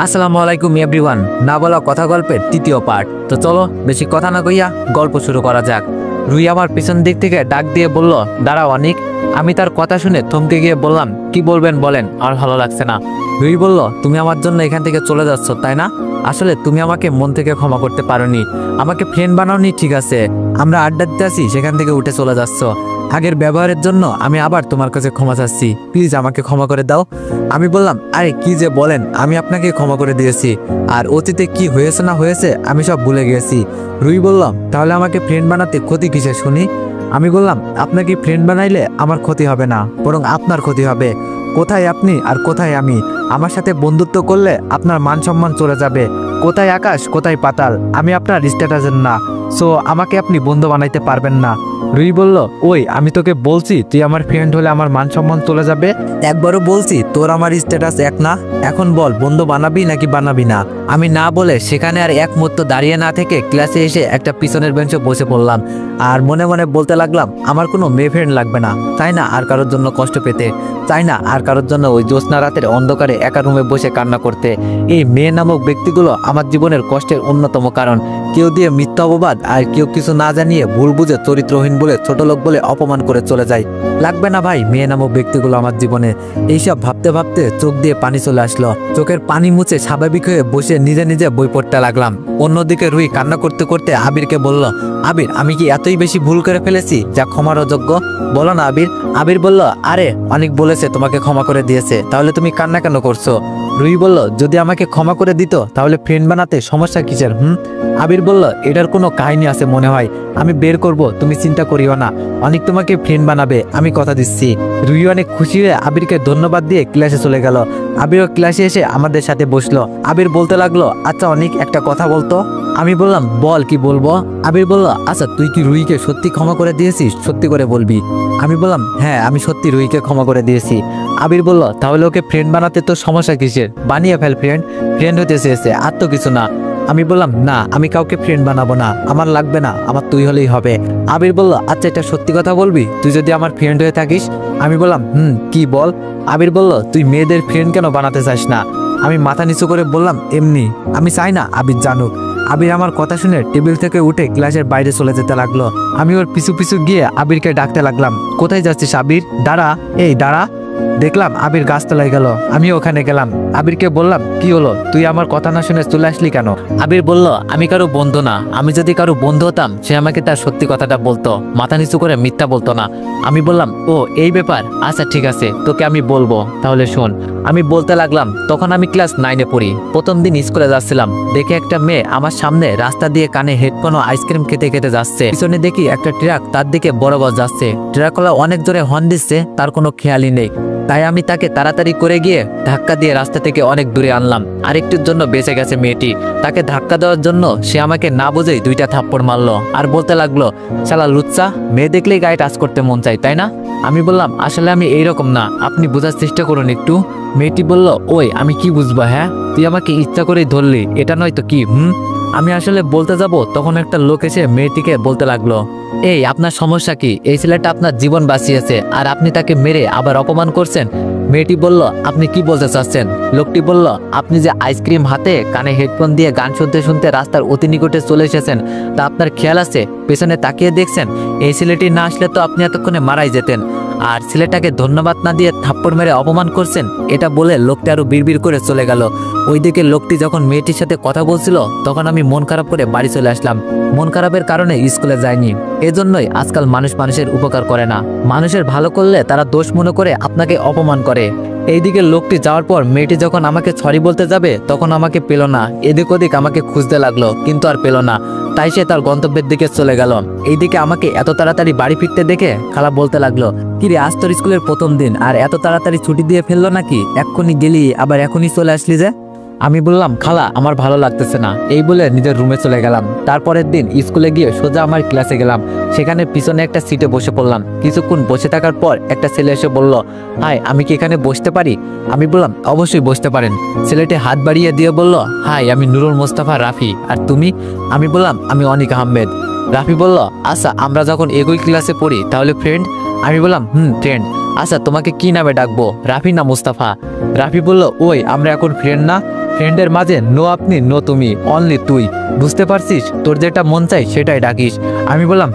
আসসালামু আলাইকুম এভরিওয়ান। না বলা কথা গল্পের তৃতীয় পার্ট। তো চলো বেশি কথা না কইয়া গল্প শুরু করা যাক। রুই আমার পিছন দিক থেকে ডাক দিয়ে বলল, দাঁড়াও অনিক। আমি তার কথা শুনে থমকে গিয়ে বললাম, কি বলবেন বলেন, আর ভালো লাগছে না। রুই বলল, তুমি আমার জন্য এখান থেকে চলে যাচ্ছ তাই না? আসলে তুমি আমাকে মন থেকে ক্ষমা করতে পারোনি, আমাকে ফ্রেন্ড বানাওনি, ঠিক আছে? আমরা আড্ডা দিতে আসি, সেখান থেকে উঠে চলে যাচ্ছ। আগের ব্যবহারের জন্য আমি আবার তোমার কাছে ক্ষমা চাচ্ছি, প্লিজ আমাকে ক্ষমা করে দাও। আমি বললাম, আরে কি যে বলেন, আমি আপনাকে ক্ষমা করে দিয়েছি, আর অতীতে কি হয়েছে না হয়েছে আমি সব ভুলে গেছি। রুই বললাম, তাহলে আমাকে ফ্রেন্ড বানাতে ক্ষতি কিসে শুনি? আমি বললাম, আপনাকে ফ্রেন্ড বানাইলে আমার ক্ষতি হবে না, বরং আপনার ক্ষতি হবে। কোথায় আপনি আর কোথায় আমি? আমার সাথে বন্ধুত্ব করলে আপনার মান সম্মান চলে যাবে। কোথায় আকাশ কোথায় পাতাল, আমি আপনার স্ট্যাটাসের না, সো আমাকে আপনি বন্ধু বানাইতে পারবেন না। রুই বলল, ওই আমি তোকে বলছি তুই আমার ফ্রেন্ড হলে আমার মান সম্মান চলে যাবে? একবারও বলছি তোর আমার স্ট্যাটাস এক না। এখন বল, বন্ধু বানাবি নাকি বানাবি না? আমি না বলে সেখানে আর এক মুহূর্ত দাঁড়িয়ে না থেকে ক্লাসে এসে একটা পিছনের বেঞ্চে বসে পড়লাম, আর মনে মনে বলতে লাগলাম, আমার কোনো মেয়ে ফ্রেন্ড লাগবে না, চাই না আর কারোর জন্য কষ্ট পেতে, চাই না আর কারোর জন্য ওই জ্যোৎস্না রাতের অন্ধকারে একা রুমে বসে কান্না করতে। এই মেয়ে নামক ব্যক্তিগুলো আমার জীবনের কষ্টের অন্যতম কারণ। কেউ দিয়ে মিথ্যা অপবাদ, আর কেউ কিছু না জানিয়ে ভুল বুঝে চরিত্রহীন বলে, ছোট লোক বলে অপমান করে চলে যায়। লাগবে না ভাই মেয়ে নামক ব্যক্তিগুলো আমার জীবনে। এইসব ভাবতে ভাবতে চোখ দিয়ে পানি চলে আসলো। চোখের পানি মুছে স্বাভাবিক হয়ে বসে নিজে নিজে বই পড়তে লাগলাম। অন্যদিকে রুই কান্না করতে করতে আবিরকে বলল, আবির আমি কি এতই বেশি ভুল করে ফেলেছি যা ক্ষমার অযোগ্য? বলো না আবির। আবির বলল, আরে অনেক বলেছে তোমাকে ক্ষমা করে দিয়েছে, তাহলে তুমি কান্না কেন করছো? রুই বলল, যদি আমাকে ক্ষমা করে দিত তাহলে ফ্রেন্ড বানাতে সমস্যা কিসের? আবির বলল, এটার কোনো কাহিনী আছে মনে হয়, আমি বের করব, তুমি চিন্তা করিও না। অনেক তোমাকে ফ্রেন্ড বানাবে, আমি কথা দিচ্ছি। রুই অনেক খুশি হয়ে আবিরকে ধন্যবাদ দিয়ে ক্লাসে চলে গেল। আবিরও ক্লাসে এসে আমাদের সাথে বসলো। আবির বলতে লাগলো, আচ্ছা অনেক একটা কথা বলতো। আমি বললাম, বল কি বলবো? আবির বলল, আচ্ছা তুই কি রুইকে সত্যি ক্ষমা করে দিয়েছিস? সত্যি করে বলবি। আমি বললাম, হ্যাঁ আমি সত্যি রুইকে ক্ষমা করে দিয়েছি। আবির বলল, তাহলে ওকে ফ্রেন্ড বানাতে তো সমস্যা কিসের? বানিয়ে ফেল ফ্রেন্ড, ফ্রেন্ড হতে চেয়েছে, আর তো কিছু না। আমি বললাম, না আমি কাউকে ফ্রেন্ড বানাবো না, আমার লাগবে না, আমার তুই হলেই হবে। আবির বলল, আচ্ছা এটা সত্যি কথা বলবি, তুই যদি আমার ফ্রেন্ড হয়ে থাকিস? আমি বললাম, কি বল? আবির বলল, তুই মেয়েদের ফ্রেন্ড কেন বানাতে চাস না? আমি মাথা নিচু করে বললাম, এমনি, আমি চাই না আবির জানুক। আবির আমার কথা শুনে টেবিল থেকে উঠে ক্লাসের বাইরে চলে যেতে লাগলো। আমি ওর পিছু পিছু গিয়ে আবিরকে ডাকতে লাগলাম, কোথায় যাচ্ছিস আবির? দাঁড়া, এই দাঁড়া। দেখলাম আবির গাছতলায় গেল, আমি ওখানে গেলাম। আবিরকে বললাম, কি হলো, তুই আমার কথা না শুনে চলে আসলি কেন? আবির বলল, আমি কারো বন্ধু না, আমি যদি কারো বন্ধু হতাম সে আমাকে তার সত্যি কথাটা বলতো, মাথা নিচু করে মিথ্যা বলতো না। আমি বললাম, ও এই ব্যাপার, আচ্ছা ঠিক আছে, তোকে আমি বলবো, তাহলে শোন। আমি বলতে লাগলাম, তখন আমি ক্লাস 9-এ পড়ি। প্রথম দিন স্কুলে যাচ্ছিলাম, দেখে একটা মেয়ে আমার সামনে রাস্তা দিয়ে কানে হেডফোন ও আইসক্রিম খেতে খেতে যাচ্ছে। পিছনে দেখি একটা ট্রাক তার দিকে বরাবর যাচ্ছে। ট্রাকওয়ালা অনেক জোরে হর্ন দিচ্ছে, তার কোনো খেয়ালই নেই। তাই আমি তাকে তাড়াতাড়ি করে গিয়ে ধাক্কা দিয়ে রাস্তা থেকে অনেক দূরে আনলাম। আরেকটির জন্য বেঁচে গেছে মেয়েটি। তাকে ধাক্কা দেওয়ার জন্য সে আমাকে না বুঝেই 2টা থাপ্পড় মারলো, আর বলতে লাগলো, শালা লুচ্চা, মেয়ে দেখলেই গায়ে টাচ করতে মন চাই তাই না? আমি বললাম, আসলে আমি এইরকম না, আপনি বোঝার চেষ্টা করুন একটু। মেয়েটি বলল, ওই আমি কি বুঝবো? হ্যাঁ তুই আমাকে ইচ্ছা করেই ধরলি, এটা নয় তো কি? আমি আসলে বলতে যাব, তখন একটা লোক এসে মেয়েটিকে বলতে লাগলো, এই আপনার সমস্যা কি? এই ছেলেটা আপনার জীবন বাঁচিয়েছে, আর আপনি তাকে মেরে আবার অপমান করছেন। মেয়েটি বলল, আপনি কি বলতে চাচ্ছেন? লোকটি বলল, আপনি যে আইসক্রিম হাতে কানে হেডফোন দিয়ে গান শুনতে শুনতে রাস্তার অতি নিকটে চলে এসেছেন, তা আপনার খেয়াল আছে? পেছনে তাকিয়ে দেখছেন? এই ছেলেটি না আসলে তো আপনি এতক্ষণে মারাই যেতেন, আর ছেলেটাকে ধন্যবাদ না দিয়ে থাপ্পড় মেরে অপমান করছেন। এটা বলে লোকটা আরো বিড়বিড় করে চলে গেল। ওইদিকে লোকটি যখন মেয়েটির সাথে কথা বলছিল, তখন আমি মন খারাপ করে বাড়ি চলে আসলাম। মন খারাপের কারণে স্কুলে যাইনি। এজন্যই আজকাল মানুষ মানুষের উপকার করে না, মানুষের ভালো করলে তারা দোষ মনে করে আপনাকে অপমান করে। এইদিকে লোকটি যাওয়ার পর মেয়েটি যখন আমাকে সরি বলতে যাবে, তখন আমাকে পেল না। এদিক ওদিক আমাকে খুঁজতে লাগলো, কিন্তু আর পেল না। তাই সে তার গন্তব্যের দিকে চলে গেল। এইদিকে আমাকে এত তাড়াতাড়ি বাড়ি ফিরতে দেখে খালা বলতে লাগলো, কিরে আজ তোর স্কুলের প্রথম দিন, আর এত তাড়াতাড়ি ছুটি দিয়ে ফেললো নাকি? এক্ষুনি গেলি আবার এখনই চলে আসলি যে? আমি বললাম, খালা আমার ভালো লাগতেছে না, এই বলে নিজের রুমে চলে গেলাম। তারপরের দিন স্কুলে গিয়ে সোজা আমার ক্লাসে গেলাম। সেখানে পিছনে একটা সিটে বসে পড়লাম। কিছুক্ষণ বসে থাকার পর একটা ছেলে এসে বলল, হাই আমি কি এখানে বসতে পারি? আমি বললাম, অবশ্যই বসতে পারেন। ছেলেটি হাত বাড়িয়ে দিয়ে বলল, হাই আমি নুরুল মোস্তফা রাফি, আর তুমি? আমি বললাম, আমি অনিক আহমেদ। রাফি বলল, আচ্ছা আমরা যখন একই ক্লাসে পড়ি তাহলে ফ্রেন্ড? আমি বললাম, ফ্রেন্ড। আচ্ছা তোমাকে কি নামে ডাকবো, রাফি না মুস্তাফা? রাফি বলল, ওই আমরা এখন ফ্রেন্ড না? ফ্রেন্ডের মাঝে নো আপনি নো তুমি, অনলি তুই। বুঝতে পারছিস? তোর যেটা মন চাই সেটাই ডাকিস। আমি বললাম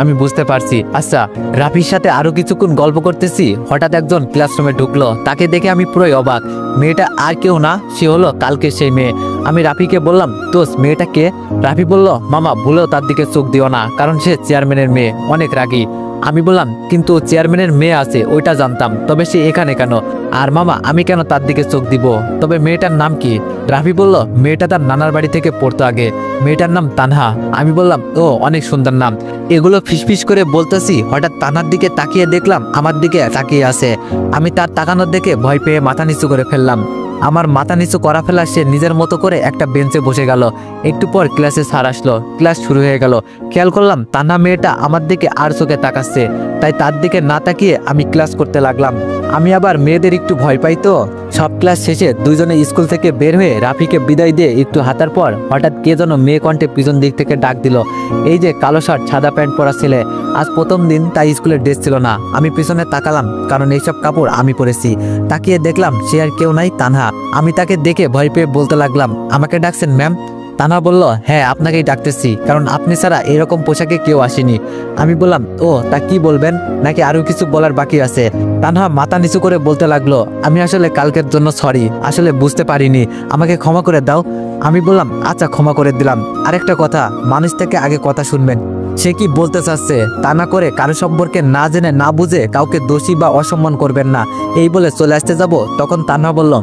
আমি বুঝতে পারছি। আচ্ছা, রাফির সাথে আরো কিছুক্ষণ গল্প করতেছি, হঠাৎ একজন ক্লাসরুমে ঢুকলো। তাকে দেখে আমি পুরোই অবাক। মেয়েটা আর কেউ না, সে হলো কালকে সেই মেয়ে। আমি রাফিকে বললাম, দোস্ত মেয়েটা কে? রাফি বলল, মামা ভুলেও তার দিকে চোখ দিও না, কারণ সে চেয়ারম্যানের মেয়ে, অনেক রাগী। আমি বললাম, কিন্তু চেয়ারম্যানের মেয়ে আছে ওইটা জানতাম, তবে সে এখানে কেন? আর মামা আমি কেন তার দিকে চোখ দিব? তবে মেয়েটার নাম কি? রাফি বলল, মেয়েটা তার নানার বাড়ি থেকে পড়তো আগে, মেয়েটার নাম তানহা। আমি বললাম, ও অনেক সুন্দর নাম। এগুলো ফিসফিস করে বলতেছি, হঠাৎ তানহার দিকে তাকিয়ে দেখলাম আমার দিকে তাকিয়ে আছে। আমি তার তাকানোর দেখে ভয় পেয়ে মাথা নিচু করে ফেললাম। আমার মাথা নিচু করা ফেলা সে নিজের মতো করে একটা বেঞ্চে বসে গেল। একটু পর ক্লাসে স্যার আসলো, ক্লাস শুরু হয়ে গেল। খেয়াল করলাম তান্না মেয়েটা আমার দিকে আর চোখে তাকাচ্ছে, তাই তার দিকে না তাকিয়ে আমি ক্লাস করতে লাগলাম। আমি আবার মেয়েদের একটু ভয় পাই তো। সব ক্লাস শেষে দুইজনে স্কুল থেকে বের হয়ে রাফিকে বিদায় দিয়ে একটু হাঁটার পর হঠাৎ কে যেন মেয়ে কণ্ঠে পিছন দিক থেকে ডাক দিল, এই যে কালো শার্ট সাদা প্যান্ট পরা ছেলে। আজ প্রথম দিন, তাই স্কুলের ড্রেস ছিল না। আমি পিছনে তাকালাম, কারণ এইসব কাপড় আমি পরেছি। তাকিয়ে দেখলাম সে আর কেউ নাই, তানহা। আমি তাকে দেখে ভয় পেয়ে বলতে লাগলাম, আমাকে ডাকছেন ম্যাম? তানহা বলল, হ্যাঁ আপনাকেই ডাকতেছি, কারণ আপনি ছাড়া এরকম পোশাকে কেউ আসেনি। আমি বললাম, ও তা কি বলবেন, নাকি আরো কিছু বলার বাকি আছে? তানহা মাথা নিচু করে বলতে লাগলো, আমি আসলে কালকের জন্য সরি, আসলে বুঝতে পারিনি, আমাকে ক্ষমা করে দাও। আমি বললাম, আচ্ছা ক্ষমা করে দিলাম। আরেকটা কথা, মানুষ থেকে আগে কথা শুনবেন, সে কি বলতে চাচ্ছে তা না করে কারো সম্পর্কে না জেনে না বুঝে কাউকে দোষী বা অসম্মান করবেন না। এই বলে চলে আসতে যাব, তখন তানহা বলল,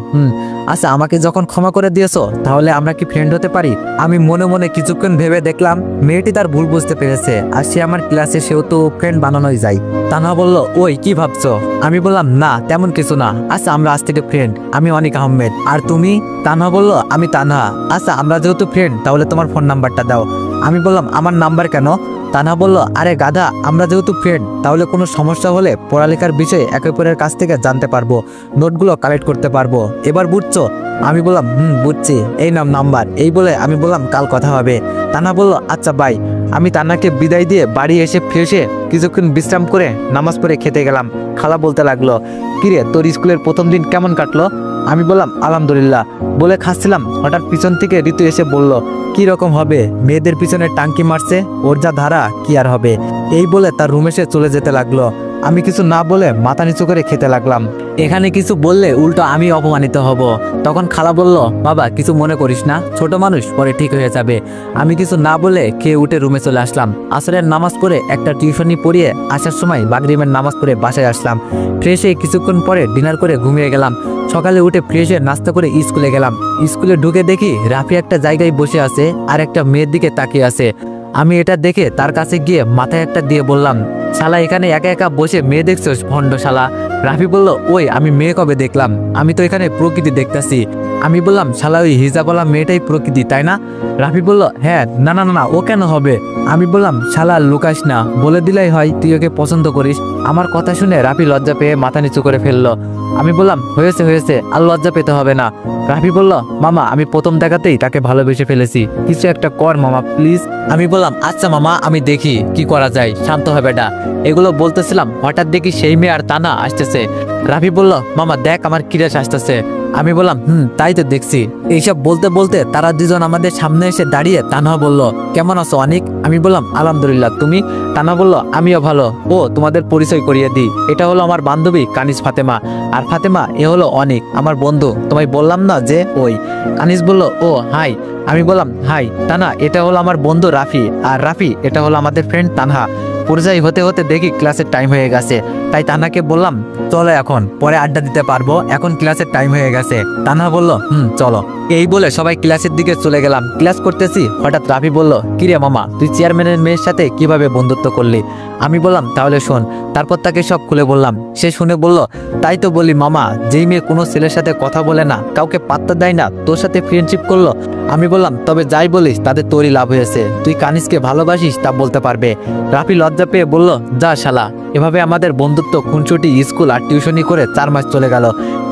আচ্ছা আমাকে যখন ক্ষমা করে দিয়েছো, তাহলে আমরা কি ফ্রেন্ড হতে পারি? আমি মনে মনে কিছুক্ষণ ভেবে দেখলাম মেয়েটি তার ভুল বুঝতে পেরেছে, আর সে আমার ক্লাসে, সেও তো ফ্রেন্ড বানানোই যায়। তানহা বলল, ওই কি ভাবছো? আমি বললাম, না তেমন কিছু না। আচ্ছা আমরা আজ থেকে ফ্রেন্ড, আমি অনিক আহমেদ। আর তুমি? তানহা বলল, আমি তানহা। আচ্ছা আমরা যেহেতু ফ্রেন্ড, তাহলে তোমার ফোন নাম্বারটা দাও। আমি বললাম, আমার নাম্বার কেন? তানহা বলল, আরে গাধা, আমরা যেহেতু ফ্রেন্ড, তাহলে কোনো সমস্যা হলে পড়ালেখার বিষয়ে একে অপরের কাছ থেকে জানতে পারবো, নোটগুলো কালেক্ট করতে পারবো। এবার বুঝছো? আমি বললাম, বুঝছি, এই নাম নাম্বার। এই বলে আমি বললাম, কাল কথা হবে। তানহা বলল, আচ্ছা বাই। আমি তান্নাকে বিদায় দিয়ে বাড়ি এসে ফ্রেশে কিছুক্ষণ বিশ্রাম করে নামাজ পড়ে খেতে গেলাম। খালা বলতে লাগলো, কিরে তোর স্কুলের প্রথম দিন কেমন কাটলো? আমি বললাম, আলহামদুলিল্লাহ বলে খাচ্ছিলাম, হঠাৎ পিছন থেকে ঋতু এসে বলল, কি রকম হবে, মেয়েদের পিছনে টাঙ্কি মারছে, ওর যা ধারা কি আর হবে। এই বলে তার রুমে সে চলে যেতে লাগলো। আমি কিছু না বলে মাথা নিচু করে খেতে লাগলাম। এখানে কিছু বললে উল্টো আমি অপমানিত হব। তখন খালা বলল, বাবা কিছু মনে করিস না, ছোট মানুষ, পরে ঠিক হয়ে যাবে। আমি কিছু না বলে খেয়ে উঠে রুমে চলে আসলাম। আসরের নামাজ পড়ে একটা টিউশনি পড়িয়ে আসার সময় মাগরিবের নামাজ পড়ে বাসায় আসলাম। ফ্রেশ হয়ে কিছুক্ষণ পরে ডিনার করে ঘুমিয়ে গেলাম। সকালে উঠে ফ্রেশ হয়ে নাস্তা করে স্কুলে গেলাম। স্কুলে ঢুকে দেখি রাফি একটা জায়গায় বসে আছে আর একটা মেয়ের দিকে তাকিয়ে আছে। আমি এটা দেখে তার কাছে গিয়ে মাথায় একটা দিয়ে বললাম, শালা এখানে একা একা বসে মেয়ে দেখছোস ভণ্ড শালা। রাফি বলল, ওই আমি মেয়ে কবে দেখলাম, আমি তো এখানে প্রকৃতি দেখতেছি। আমি বললাম, শালা ওই হিজাবওয়ালা মেয়েটাই প্রকৃতি তাই না? রাফি বলল, হ্যাঁ। না না না, ও কেন হবে? আমি বললাম, শালা লুকাস না, বলে দিলেই হয় তুই ওকে পছন্দ করিস। আমার কথা শুনে রাফি লজ্জা পেয়ে মাথা নিচু করে ফেললো। আমি বললাম, হয়েছে হয়েছে, আর লজ্জা পেতে হবে না। রাফি বলল, মামা আমি প্রথম দেখাতেই তাকে ভালোবেসে ফেলেছি, কিছু একটা কর মামা প্লিজ। আমি বললাম, আচ্ছা মামা আমি দেখি কি করা যায়, শান্ত হবে না। এগুলো বলতেছিলাম, হঠাৎ দেখি সেই মেয়ে আর তানা আসতেছে। রাফি বলল, মামা দেখ আমার কিরাস আসতেছে। আমি বললাম, তাই তো দেখছি। এইসব বলতে বলতে তারা দুজন আমাদের সামনে এসে দাঁড়িয়ে তানহা বলল, কেমন আছো অনিক? আমি বললাম, আলহামদুলিল্লাহ, তুমি? তানহা বলল, আমিও ভালো। ও তোমাদের পরিচয় করিয়ে দিই, এটা হলো আমার বান্ধবী কানিজ ফাতেমা, আর ফাতেমা এ হলো অনিক আমার বন্ধু। তোমায় বললাম না যে ওই। কানিজ বলল, ও হাই। আমি বললাম, হাই। তানা এটা হলো আমার বন্ধু রাফি, আর রাফি এটা হলো আমাদের ফ্রেন্ড তানহা। পরিচয় হতে হতে দেখি ক্লাসের টাইম হয়ে গেছে, তাই তানহাকে বললাম, চলো এখন পরে আড্ডা দিতে পারবো, এখন ক্লাসের টাইম হয়ে গেছে। তানহা বলল, চলো। এই বলে সবাই ক্লাসের দিকে চলে গেলাম। ক্লাস করতেছি, হঠাৎ রাফি বলল, কিরে মামা তুই চেয়ারম্যানের মেয়ের সাথে কিভাবে বন্ধুত্ব করলি? আমি বললাম, তাহলে শোন। তারপর তাকে সব খুলে বললাম। সে শুনে বলল, তাই তো বলি মামা, যেই মেয়ে কোনো ছেলের সাথে কথা বলে না, কাউকে পাত্তা দেয় না, তোর সাথে ফ্রেন্ডশিপ করলো। আমি বললাম, তবে যাই বলিস তাদের তোরই লাভ হয়েছে, তুই কানিজকে ভালোবাসিস তা বলতে পারবে। রাফি লজ্জা পেয়ে বলল, যা শালা। এভাবে আমাদের বন্ধুত্ব খুনসুটি স্কুল আর টিউশনি করে 4 মাস চলে গেল।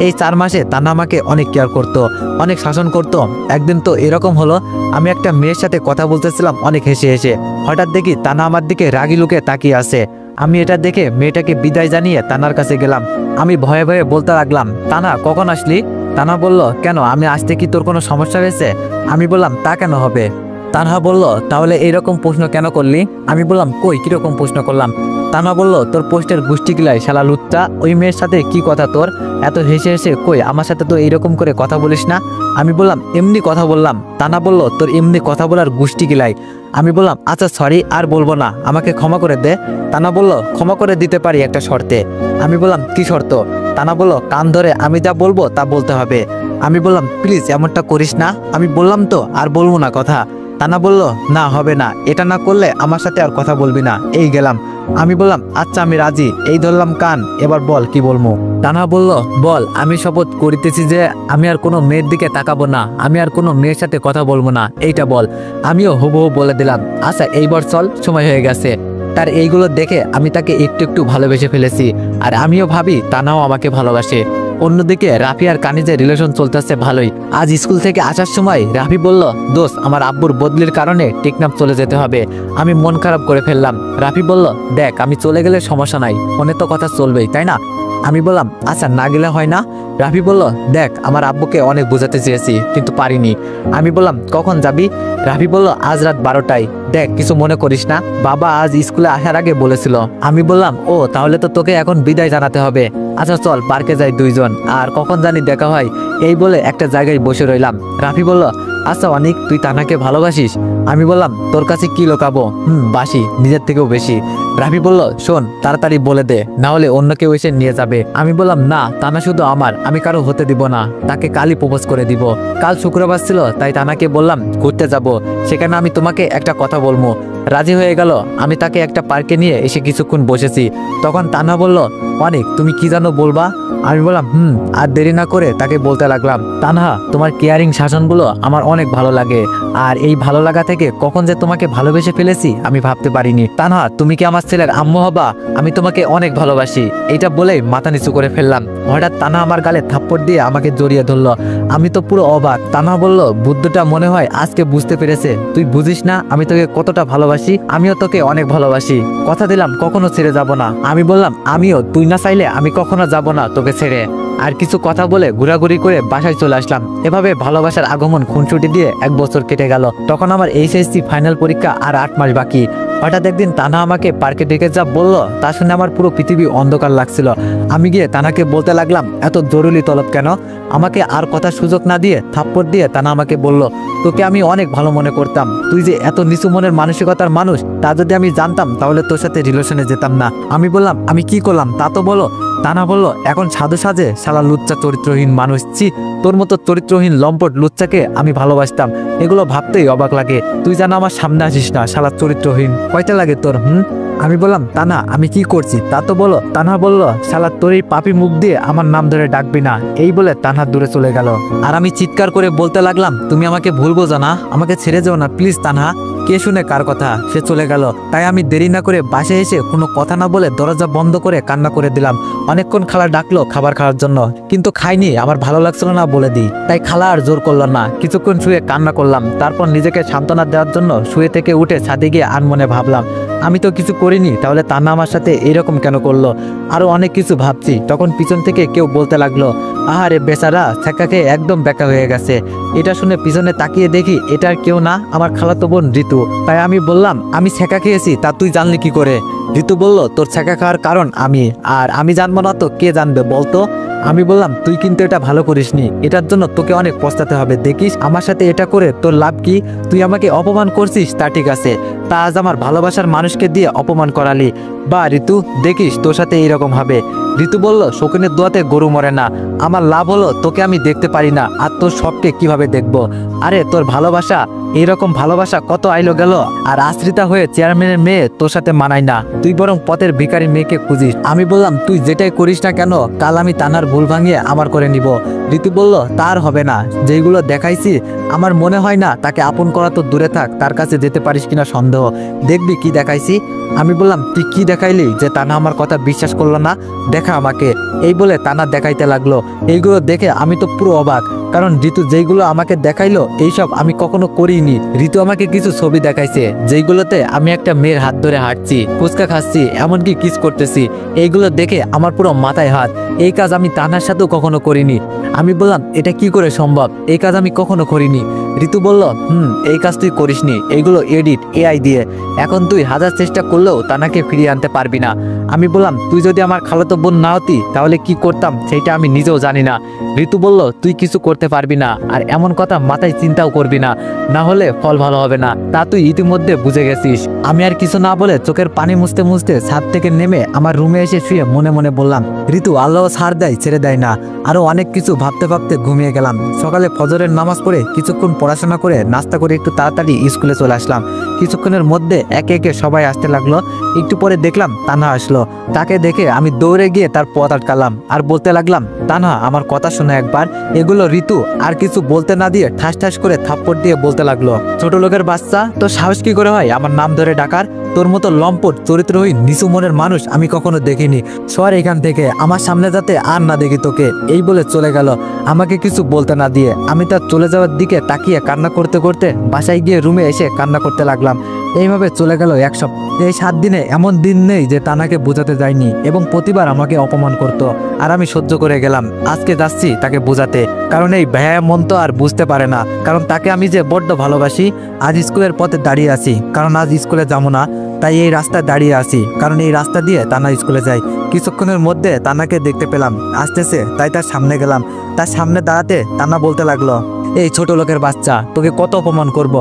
এই 4 মাসে তান্না আমাকে অনেক কেয়ার করতো, অনেক শাসন করতো। একদিন তো এরকম হলো, আমি একটা মেয়ের সাথে কথা বলতেছিলাম অনেক হেসে হেসে, হঠাৎ দেখি তান্না আমার দিকে রাগি লুকে তাকিয়ে আছে। আমি এটা দেখে মেয়েটাকে বিদায় জানিয়ে তানার কাছে গেলাম। আমি ভয়ে ভয়ে বলতে লাগলাম, তানা কখন আসলি? তানহা বলল, কেন, আমি আসতে কি তোর কোনো সমস্যা হয়েছে? আমি বললাম, তা কেন হবে? তানহা বলল, তাহলে এইরকম প্রশ্ন কেন করলি? আমি বললাম, কই কিরকম প্রশ্ন করলাম? তানহা বলল, তোর পোস্টের গুষ্টি কিলাই শালা লুচ্চা, ওই মেয়ের সাথে কি কথা তোর? এত হেসে হেসে, কই আমার সাথে তো এইরকম করে কথা বলিস না। আমি বললাম, এমনি কথা বললাম। তানহা বলল, তোর এমনি কথা বলার গুষ্টি কিলাই। আমি বললাম, আচ্ছা সরি, আর বলবো না, আমাকে ক্ষমা করে দে। তানহা বলল, ক্ষমা করে দিতে পারি একটা শর্তে। আমি বললাম, কি শর্ত? তানহা বলল, কান ধরে আমি যা বলবো তা বলতে হবে। আমি বললাম, প্লিজ এমনটা করিস না, আমি বললাম তো আর বলবো না কথা। তানহা বলল, না হবে না, এটা না করলে আমার সাথে আর কথা বলবি না, এই গেলাম। আমি বললাম, আচ্ছা আমি রাজি, এই ধরলাম কান, এবার বল কি বলবো। তানহা বলল, বল, আমি শপথ করিতেছি যে আমি আর কোনো মেয়ের দিকে তাকাবো না, আমি আর কোনো মেয়ের সাথে কথা বলবো না, এইটা বল। আমিও হুবহু বলে দিলাম, আচ্ছা এইবার চল, সময় হয়ে গেছে। তার এইগুলো দেখে আমি তাকে একটু একটু ভালোবেসে ফেলেছি, আর আমিও ভাবি তানাও আমাকে ভালোবাসে। অন্যদিকে রাফি আর কানিজের রিলেশন চলতেছে ভালোই। আজ স্কুল থেকে আসার সময় রাফি বলল, দোস্ত, আমার আব্বুর বদলির কারণে টেকনাফ চলে যেতে হবে। আমি মন খারাপ করে ফেললাম। রাফি বলল, দেখ, আমি চলে গেলে সমস্যা নাই, ফোনে তো কথা চলবেই, তাই না? আমি বললাম, আচ্ছা না গেলে হয় না? রাফি বলল, দেখ, আমার আব্বুকে অনেক বোঝাতে চেয়েছি কিন্তু পারিনি। আমি বললাম, কখন যাবি? রাফি বলল, আজ রাত 12টায়। দেখ, কিছু মনে করিস না, বাবা আজ স্কুলে আসার আগে বলেছিল। আমি বললাম, ও তাহলে তো তোকে এখন বিদায় জানাতে হবে। আচ্ছা চল, পার্কে যাই দুইজন, আর কখন জানি দেখা হয়। এই বলে একটা জায়গায় বসে রইলাম। রাফি বলল, আচ্ছা অনিক, তুই তানাকে ভালোবাসিস? আমি বললাম, তোর কাছে কি লোকাবো, বাসি, নিজের থেকেও বেশি। রাফি বলল, শোন, তাড়াতাড়ি বলে দে, না হলে অন্য কেউ এসে নিয়ে যাবে। আমি বললাম, না, তানা শুধু আমার, আমি কারো হতে দিব না, তাকে কালই প্রপোজ করে দিব। কাল শুক্রবার ছিল, তাই তানাকে বললাম ঘুরতে যাব, সেখানে আমি তোমাকে একটা কথা বলবো। রাজি হয়ে গেল। আমি তাকে একটা পার্কে নিয়ে এসে কিছুক্ষণ বসেছি। তখন তানা বলল, অনেক, তুমি কি জানো বলবা? আমি বললাম, আর দেরি না করে তাকে বলতে লাগলাম, তানহা, তোমার কেয়ারিং শাসনগুলো আমার অনেক ভালো লাগে, আর এই ভালো লাগা থেকে কখন যে তোমাকে ভালোবেসে ফেলেছি আমি ভাবতে পারিনি। তানহা, তুমি কি আমার ছেলের আম্মু হবা? আমি তোমাকে অনেক ভালোবাসি। এটা বলেই মাথা নিচু করে ফেললাম। হঠাৎ তানহা আমার গালে থাপ্পড় দিয়ে আমাকে জড়িয়ে ধরলো। আমি তো পুরো অবাক। তানহা বলল, বুদ্ধটা মনে হয় আজকে বুঝতে পেরেছে। তুই বুঝিস না আমি তোকে কতটা ভালোবাসি, আমিও তোকে অনেক ভালোবাসি, কথা দিলাম কখনো ছেড়ে যাব না। আমি বললাম, আমিও, তুই না চাইলে আমি কখনো যাব না তোকে ছেড়ে। আর কিছু কথা বলে ঘোরাঘুরি করে বাসায় চলে আসলাম। এভাবে ভালোবাসার আগমন খুনসুটি দিয়ে 1 বছর কেটে গেল। তখন আমার এইচএসসি ফাইনাল পরীক্ষা আর 8 মাস বাকি। হঠাৎ একদিন তানহা আমাকে পার্কে ডেকে যা বলল, তা শুনে আমার পুরো পৃথিবী অন্ধকার লাগছিল। আমি গিয়ে তানাকে বলতে লাগলাম, এত জরুরি তলব কেন? আমাকে আর কথার সুযোগ না দিয়ে থাপ্পড় দিয়ে তানা আমাকে বলল, তোকে আমি অনেক ভালো মনে করতাম, তুই যে এত নিচু মনের মানসিকতার মানুষ তা যদি আমি জানতাম তাহলে তোর সাথে রিলেশনে যেতাম না। আমি বললাম, আমি কি করলাম তা তো বলো। তানা বলল, এখন সাধু সাজে শালা লুচ্চা চরিত্রহীন মানুষ, ছি, তোর মতো চরিত্রহীন লম্পট লুচ্চাকে আমি ভালোবাসতাম, এগুলো ভাবতেই অবাক লাগে। তুই যেন আমার সামনে আসিস না, শালা চরিত্রহীন, কয়টা লাগে তোর? আমি বললাম, তানা, আমি কি করছি তা তো বলো। তানহা বলল, শালা তোর এই পাপি মুখ দিয়ে আমার নাম ধরে ডাকবি না। এই বলে তানহা দূরে চলে গেল। আর আমি চিৎকার করে বলতে লাগলাম, তুমি আমাকে ভুল বোঝো না, আমাকে ছেড়ে যাও না প্লিজ তানহা। কে শুনে কার কথা, সে চলে গেল। তাই আমি দেরি না করে বাসায় এসে কোনো কথা না বলে দরজা বন্ধ করে কান্না করে দিলাম। অনেকক্ষণ খালা ডাকলো খাবার খাওয়ার জন্য, কিন্তু খাইনি, আমার ভালো লাগছিল না বলে দিই। তাই খালা আর জোর করলো না। কিছুক্ষণ শুয়ে কান্না করলাম। তারপর নিজেকে সান্ত্বনা দেওয়ার জন্য শুয়ে থেকে উঠে ছাদে গিয়ে আনমনে ভাবলাম, আমি তো কিছু করিনি, তাহলে তান্না আমার সাথে এরকম কেন করলো? আরো অনেক কিছু ভাবছি। তখন পিছন থেকে কেউ বলতে লাগলো, আহারে বেচারা, ছ্যাঁকাকে একদম বেকা হয়ে গেছে। এটা শুনে পিছনে তাকিয়ে দেখি এটা আর কেউ না, আমার খালাতো বোন ঋতু। তাই আমি বললাম, আমি ছ্যাঁকা খেয়েছি তা তুই জানলি কি করে? ঋতু বলল, তোর ছ্যাঁকা খাওয়ার কারণ আমি, আর আমি জানবো না তো কে জানবে বলতো? আমি বললাম, তুই কিন্তু এটা ভালো করিসনি, এটার জন্য তোকে অনেক পস্তাতে হবে। দেখিস আমার সাথে এটা করে তোর লাভ কি? তুই আমাকে অপমান করছিস তা ঠিক আছে, তা আজ আমার ভালোবাসার মানুষকে দিয়ে অপমান করালি। বা ঋতু, দেখিস তোর সাথে এইরকম হবে। ঋতু বলল, শকুনের দোয়াতে গরু মরে না। আমার লাভ হলো তোকে আমি দেখতে পারি না, আর তোর সবকে কিভাবে দেখবো? আরে তোর ভালোবাসা, এইরকম ভালোবাসা কত আইলো গেল, আর আশ্রিতা হয়ে চেয়ারম্যানের মেয়ে তোর সাথে মানায় না। তুই বরং পথের ভিখারি মেয়েকে খুঁজিস। আমি বললাম, তুই যেটাই করিস না কেন, কাল আমি তানার ভুল ভাঙিয়ে আমার করে নিব। ঋতু বলল, তার হবে না, যেগুলো দেখাইছি আমার মনে হয় না তাকে আপন করা তো দূরে থাক, তার কাছে যেতে পারিস কিনা সন্দেহ। দেখবি কি দেখাইছি। আমি বললাম, তুই কি দেখাইলি যে তানা আমার কথা বিশ্বাস করলো না? দেখা আমাকে। এই বলে তানা দেখাইতে লাগলো। এইগুলো দেখে আমি তো পুরো অবাক। কারণ ঋতু যেইগুলো আমাকে দেখাইলো এইসব আমি কখনো করিনি। ঋতু আমাকে কিছু ছবি দেখাইছে যেইগুলোতে আমি একটা মেয়ের হাত ধরে হাঁটছি, ফুচকা খাচ্ছি, এমনকি কিস করতেছি। এইগুলো দেখে আমার পুরো মাথায় হাত। এই কাজ আমি তানহার সাথেও কখনো করিনি। আমি বললাম এটা কি করে সম্ভব, এই কাজ আমি কখনো করিনি। ঋতু বলল এই কাজ তুই করিসনি, এইগুলো এডিট এআই দিয়ে। এখন তুই হাজার চেষ্টা করলেও তানাকে ফিরিয়ে আনতে পারবি না। আমি বললাম তুই যদি আমার খালাতো বোন না হতি তাহলে কি করতাম সেটা আমি নিজেও জানি না। ঋতু বলল তুই কিছু করতে পারবি না, আর এমন কথা মাথায় চিন্তাও করবি না, না হলে ফল ভালো হবে না, তা তুই ইতিমধ্যে বুঝে গেছিস। আমি আর কিছু না বলে চোখের পানি মুছতে মুছতে ছাদ থেকে নেমে আমার রুমে এসে শুয়ে মনে মনে বললাম, ঋতু আল্লাহ ছাড় দেয় ছেড়ে দেয় না। আরো অনেক কিছু ভাবতে ভাবতে ঘুমিয়ে গেলাম। সকালে ফজরের নামাজ পড়ে কিছুক্ষণ পড়াশোনা করে নাস্তা করে একটু তাড়াতাড়ি স্কুলে চলে আসলাম। কিছুক্ষণের মধ্যে একে একে সবাই আসতে লাগলো। একটু পরে দেখলাম তানহা আসলো। তাকে দেখে আমি দৌড়ে গিয়ে তার পথ আটকালাম আর বলতে লাগলাম, তানহা আমার কথা শোনো একবার। এগুলো ঋতু আর কিছু বলতে না দিয়ে ঠাস ঠাস করে থাপ্পড় দিয়ে বলতে লাগলো, ছোট লোকের বাচ্চা, তো সাহস কি করে হয় আমার নাম ধরে ডাকার? তোর মতো লম্পট চরিত্রহীন নিচু মনের মানুষ আমি কখনো দেখিনি। সর এখান থেকে, আমার সামনে যাতে আর না দেখি তোকে। এই বলে চলে গেল আমাকে কিছু বলতে না দিয়ে। আমি তার চলে যাওয়ার দিকে তাকিয়ে কান্না করতে করতে বাসায় গিয়ে রুমে এসে কান্না করতে লাগলাম। এইভাবে চলে গেল এক সপ্তাহ। এই 7 দিনে এমন দিন নেই যে তানাকে বোঝাতে যায়নি, এবং প্রতিবার আমাকে অপমান করত, আর আমি সহ্য করে গেলাম। আজকে যাচ্ছি তাকে বোঝাতে, কারণ এই ভাইয়া মন তো আর বুঝতে পারে না, কারণ তাকে আমি যে বড্ড ভালোবাসি। আজ স্কুলের পথে দাঁড়িয়ে আছি, কারণ আজ স্কুলে যাবো না, তাই এই রাস্তায় দাঁড়িয়ে আছি, কারণ এই রাস্তা দিয়ে তানা স্কুলে যায়। কিছুক্ষণের মধ্যে তানাকে দেখতে পেলাম, আসতেছে, তাই তার সামনে গেলাম। তার সামনে দাঁড়াতে তানা বলতে লাগলো, এই ছোট লোকের বাচ্চা, তোকে কত অপমান করব?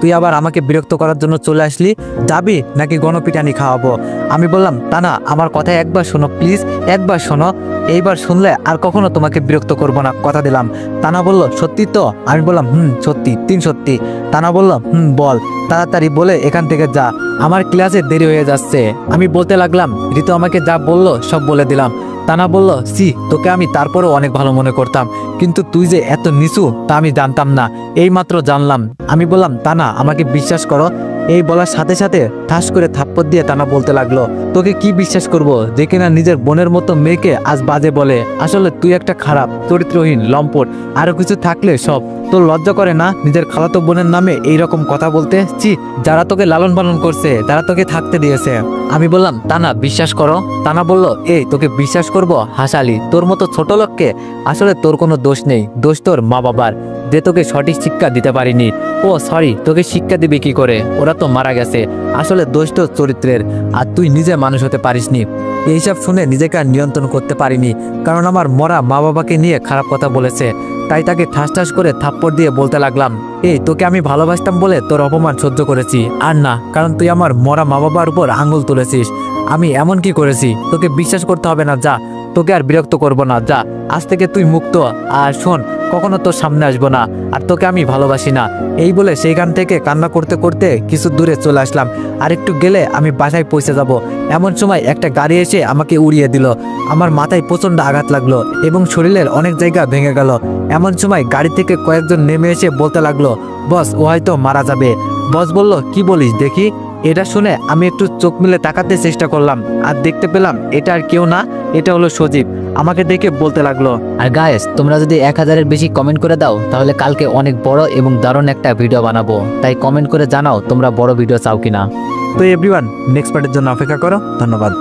তুই আবার আমাকে বিরক্ত করার জন্য চলে আসলি? যাবি নাকি গণপিটানি খাওয়াবো? আমি বললাম, তানা আমার কথা একবার শোনো প্লিজ, একবার শোনো। এইবার শুনলে আর কখনো তোমাকে বিরক্ত করব না, কথা দিলাম। তানা বলল, সত্যি তো? আমি বললাম সত্যি, 3 সত্যি। তানা বলল, বল তাড়াতাড়ি, বলে এখান থেকে যা, আমার ক্লাসে দেরি হয়ে যাচ্ছে। আমি বলতে লাগলাম, ঋতু আমাকে যা বললো সব বলে দিলাম। তানা বলল, তোকে আমি তারপরেও অনেক ভালো মনে করতাম, কিন্তু তুই যে এত নিচু তা আমি জানতাম না, এইমাত্র জানলাম। আমি বললাম, তানা আমাকে বিশ্বাস করো। এই বলার সাথে সাথে ঠাস করে থাপ্পড় দিয়ে তানা বলতে লাগলো, তোকে কি বিশ্বাস করব যে কিনা নিজের বোনের মতো মেয়েকে আজ বাজে বলে? আসলে তুই একটা খারাপ চরিত্রহীন লম্পট, আরো কিছু থাকলে সব। তোর লজ্জা করে না নিজের খালাতো বোনের নামে এইরকম কথা বলতে? যারা তোকে লালন পালন করছে, যারা তোকে থাকতে দিয়েছে। আমি বললাম, তানা বিশ্বাস করো। তানা বলল, এই তোকে বিশ্বাস করব? হাসালি, তোর মতো ছোট লোককে। আসলে তোর কোনো দোষ নেই, দোষ তোর মা বাবার, যে তোকে সঠিক শিক্ষা দিতে পারিনি। ও সরি, তোকে শিক্ষা দিবে কি করে, ওরা তো মারা গেছে। আসলে দোষ তোর চরিত্রের, আর তুই নিজে মানুষ হতে পারিসনি। এইসব শুনে নিজেকে আর নিয়ন্ত্রণ করতে পারিনি, কারণ আমার মরা মা বাবাকে নিয়ে খারাপ কথা বলেছে। তাই তাকে ঠাস ঠাস করে থাপ্পড় দিয়ে বলতে লাগলাম, এই তোকে আমি ভালোবাসতাম বলে তোর অপমান সহ্য করেছি, আর না, কারণ তুই আমার মরা মা বাবার উপর আঙুল তুলেছিস। আমি এমন কি করেছি? তোকে বিশ্বাস করতে হবে না, যা, তোকে আর বিরক্ত করব না, যা, আজ থেকে তুই মুক্ত। আর শোন, কখনো তোর সামনে আসবো না, আর তোকে আমি ভালোবাসি না। এই বলে সেইখান থেকে কান্না করতে করতে কিছু দূরে চলে আসলাম। আর একটু গেলে আমি বাসায় পৌঁছে যাব। এমন সময় একটা গাড়ি এসে আমাকে উড়িয়ে দিল। আমার মাথায় প্রচণ্ড আঘাত লাগলো এবং শরীরের অনেক জায়গা ভেঙে গেল। এমন সময় গাড়ি থেকে কয়েকজন নেমে এসে বলতে লাগলো, বস ও হয়তো মারা যাবে। বস বলল, কি বলিস দেখি? এটা শুনে আমি একটু চোখ মিলে তাকাতে চেষ্টা করলাম, আর দেখতে পেলাম এটা আর কেউ না, এটা হলো সজীব। আমাকে দেখে বলতে লাগলো, আর গায়েস, তোমরা যদি 1000-এর বেশি কমেন্ট করে দাও তাহলে কালকে অনেক বড় এবং দারুণ একটা ভিডিও বানাবো, তাই কমেন্ট করে জানাও তোমরা বড় ভিডিও চাও কিনা। তো এভরিওয়ান, নেক্সট পার্টের জন্য অপেক্ষা করো। ধন্যবাদ।